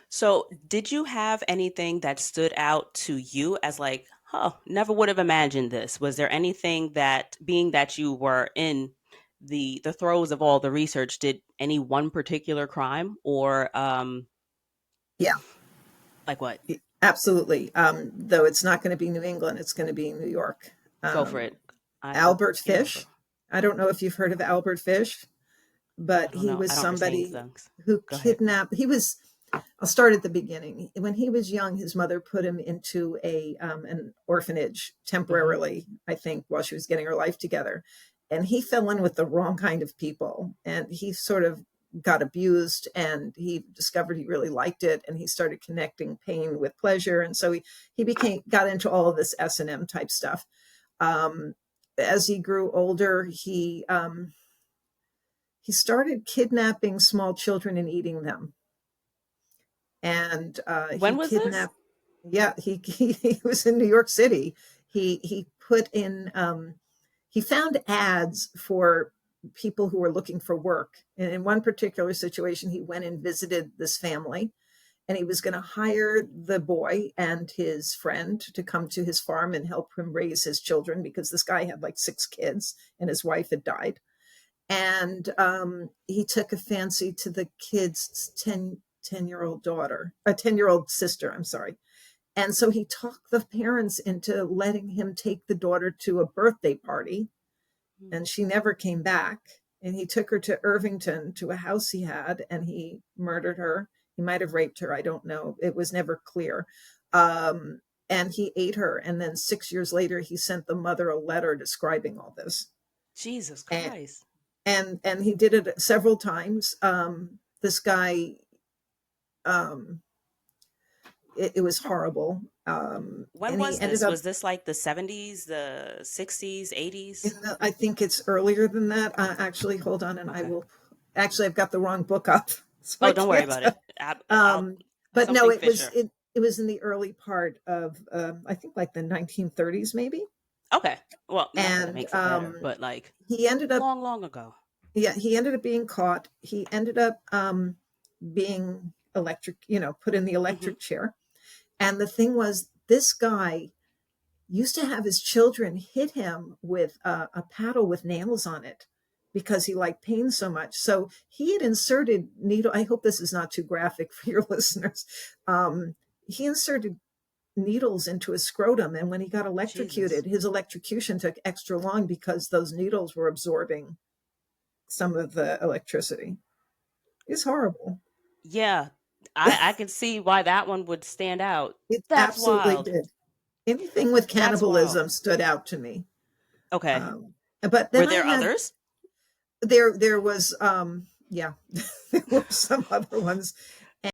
So, did you have anything that stood out to you as like, oh, never would have imagined this? Was there anything that, being that you were in the throes of all the research, did any one particular crime or Yeah, like what? absolutely. Though it's not going to be New England, it's going to be New York. Go for Um, it. I will Albert get over. Fish. I don't know if you've heard of Albert Fish, I but don't he know. was I don't retain somebody things. who Go ahead. kidnapped. I'll start at the beginning. When he was young, his mother put him into an orphanage Hmm. temporarily, I think, while she was getting her life together. And he fell in with the wrong kind of people, and he sort of got abused. And he discovered he really liked it, and he started connecting pain with pleasure. And so he became got into all of this S&M type stuff. Um, as he grew older, he started kidnapping small children and eating them, and he When was this? kidnapped. Yeah, he was in New York City. He put in he found ads for people who were looking for work, and in one particular situation he went and visited this family, and he was going to hire the boy and his friend to come to his farm and help him raise his children, because this guy had like 6 kids and his wife had died. And he took a fancy to the kid's 10 year old daughter, a 10-year-old sister, I'm sorry. And so he talked the parents into letting him take the daughter to a birthday party, Hmm. and she never came back. And he took her to Irvington to a house he had, and he murdered her. He might have raped her. I don't know. It was never clear. And he ate her. And then 6 years later, he sent the mother a letter describing all this. Jesus And Christ. and he did it several times. This guy, um, it was horrible. When And he was ended this? up Was this like the 70s, the 60s, 80s? I think it's earlier than that. Actually, hold on, and I Okay. will. Actually, I've got the wrong book up, so Oh, I don't worry can't. about it. I'll But no, something it was Fisher. it was in the early part of I think like the 1930s maybe. Okay. Well, not that it And makes it better, but like he ended up long, long ago. yeah, he ended up being caught. He ended up being put in the Hmm. electric chair. And the thing was, this guy used to have his children hit him with a paddle with nails on it because he liked pain so much. So he had inserted needle. I hope this is not too graphic for your listeners. He inserted needles into his scrotum, and when he got Jesus. electrocuted, his electrocution took extra long because those needles were absorbing some of the electricity. It's horrible. Yeah, I can see why that one would stand out. It That's absolutely wild. did. Anything with That's wild. cannibalism stood out to me. Okay. But Were then I there had others? there was yeah, there were some other ones.